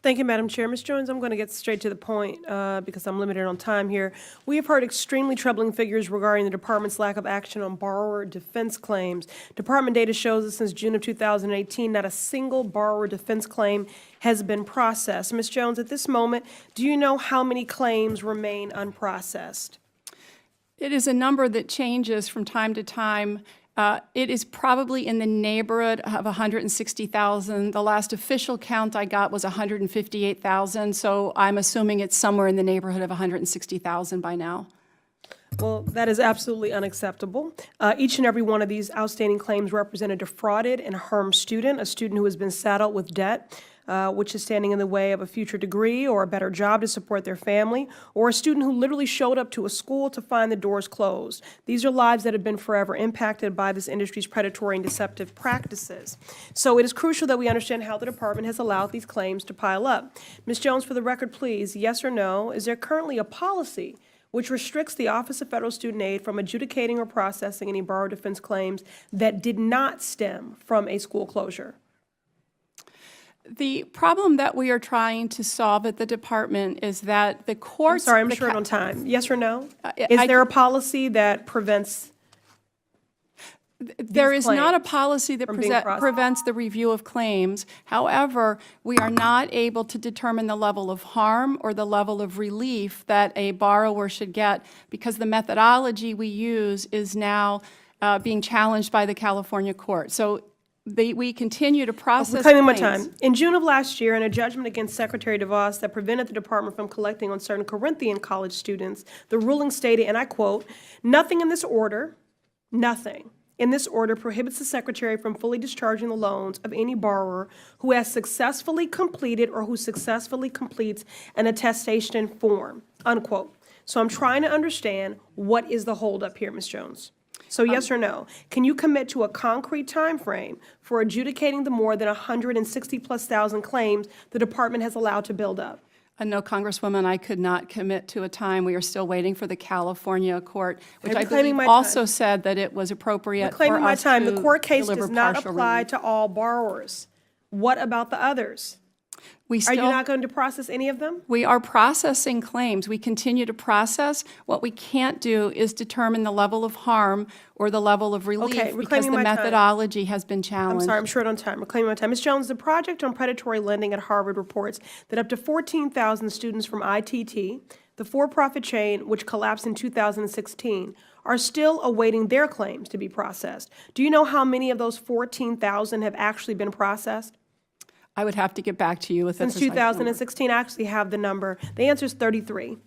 Thank you, Madam Chair. Ms. Jones, I'm going to get straight to the point because I'm limited on time here. We have heard extremely troubling figures regarding the department's lack of action on borrower defense claims. Department data shows that since June of 2018, not a single borrower defense claim has been processed. Ms. Jones, at this moment, do you know how many claims remain unprocessed? It is a number that changes from time to time. It is probably in the neighborhood of 160,000. The last official count I got was 158,000, so I'm assuming it's somewhere in the neighborhood of 160,000 by now. Well, that is absolutely unacceptable. Each and every one of these outstanding claims represent a defrauded and harmed student, a student who has been saddled with debt, which is standing in the way of a future degree or a better job to support their family, or a student who literally showed up to a school to find the doors closed. These are lives that have been forever impacted by this industry's predatory and deceptive practices. So it is crucial that we understand how the department has allowed these claims to pile up. Ms. Jones, for the record, please, yes or no, is there currently a policy which restricts the Office of Federal Student Aid from adjudicating or processing any borrower defense claims that did not stem from a school closure? The problem that we are trying to solve at the department is that the courts— I'm sorry, I'm short on time. Yes or no? Is there a policy that prevents There is not a claims policy that from being processed? prevents the review of claims. However, we are not able to determine the level of harm or the level of relief that a borrower should get because the methodology we use is now being challenged by the California court. So we continue to process Reclaiming my claims. time. In June of last year, in a judgment against Secretary DeVos that prevented the department from collecting on certain Corinthian college students, the ruling stated, and I quote, "Nothing in this order, nothing in this order prohibits the Secretary from fully discharging the loans of any borrower who has successfully completed or who successfully completes an attestation form," unquote. So I'm trying to understand what is the holdup here, Ms. Jones. So yes or no, can you commit to a concrete time frame for adjudicating the more than 160,000+ claims the department has allowed to build up? No, Congresswoman, I could not commit to a time. We are still waiting for the California court, which I reclaiming believe my also time. said that it was appropriate for Reclaiming my us time, to the court case deliver does not partial apply relief. to all borrowers. What about the others? We Are still— you not going to process any of them? We are processing claims. We continue to process. What we can't do is determine the level of harm or the level of relief because reclaiming the my time. methodology has been I'm challenged. sorry, I'm short on time. Reclaiming my time. Ms. Jones, the Project on Predatory Lending at Harvard reports that up to 14,000 students from ITT, the for-profit chain which collapsed in 2016, are still awaiting their claims to be processed. Do you know how many of those 14,000 have actually been processed? I would have to get back to you with a Since precise number. 2016, I actually have the number. The answer is 33.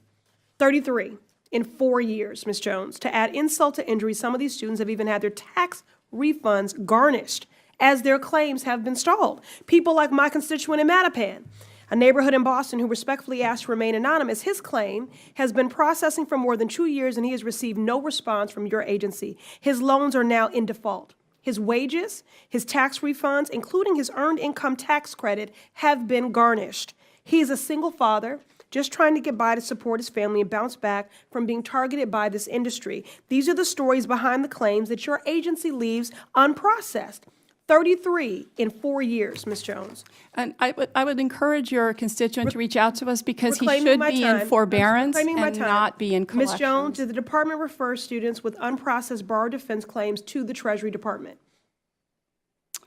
33 in 4 years, Ms. Jones. To add insult to injury, some of these students have even had their tax refunds garnished as their claims have been stalled. People like my constituent in Mattapan, a neighborhood in Boston who respectfully asked to remain anonymous, his claim has been processing for more than 2 years and he has received no response from your agency. His loans are now in default. His wages, his tax refunds, including his earned income tax credit, have been garnished. He is a single father, just trying to get by to support his family and bounce back from being targeted by this industry. These are the stories behind the claims that your agency leaves unprocessed. 33 in 4 years, Ms. Jones. And I would encourage your constituent to reach out to us because he Reclaiming should my be time. in forbearance Reclaiming my and time. not be in collections. Ms. Jones, did the department refer students with unprocessed borrower defense claims to the Treasury Department?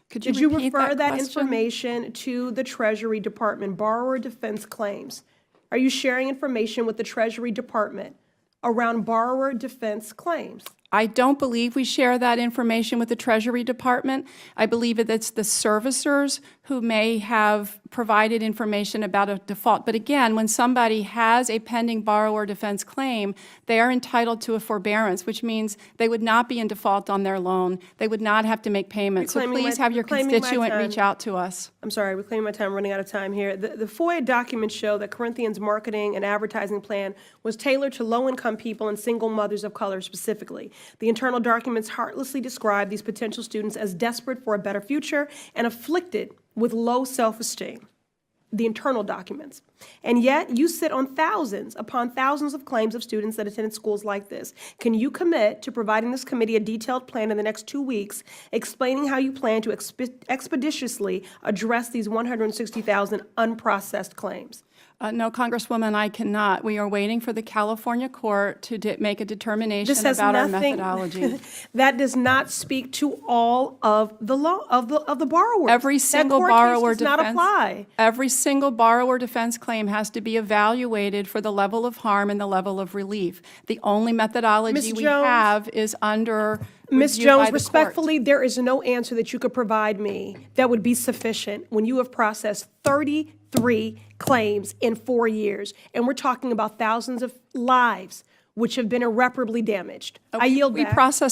Could you Did you repeat refer that question? information to the Treasury Department, borrower defense claims? Are you sharing information with the Treasury Department around borrower defense claims? I don't believe we share that information with the Treasury Department. I believe that it's the servicers who may have provided information about a default. But again, when somebody has a pending borrower defense claim, they are entitled to a forbearance, which means they would not be in default on their loan. They would not have to make payments. So please have your constituent reach out to us. I'm sorry, reclaiming my time, running out of time here. The FOIA documents show that Corinthian's marketing and advertising plan was tailored to low-income people and single mothers of color specifically. The internal documents heartlessly describe these potential students as desperate for a better future and afflicted with low self-esteem. the internal documents. And yet, you sit on thousands upon thousands of claims of students that attended schools like this. Can you commit to providing this committee a detailed plan in the next 2 weeks, explaining how you plan to expeditiously address these 160,000 unprocessed claims? No, Congresswoman, I cannot. We are waiting for the California court to make a determination This has about our nothing, methodology. that does not speak to all of the law, of the borrowers. Every single That court case borrower does not defense, apply. every single borrower defense claim has to be evaluated for the level of harm and the level of relief. The only methodology Ms. we Jones? have is under Ms. review by Jones, the court. respectfully, there is no answer that you could provide me that would be sufficient when you have processed 33 claims in 4 years, and we're talking about thousands of lives which have been irreparably damaged. I yield We back. process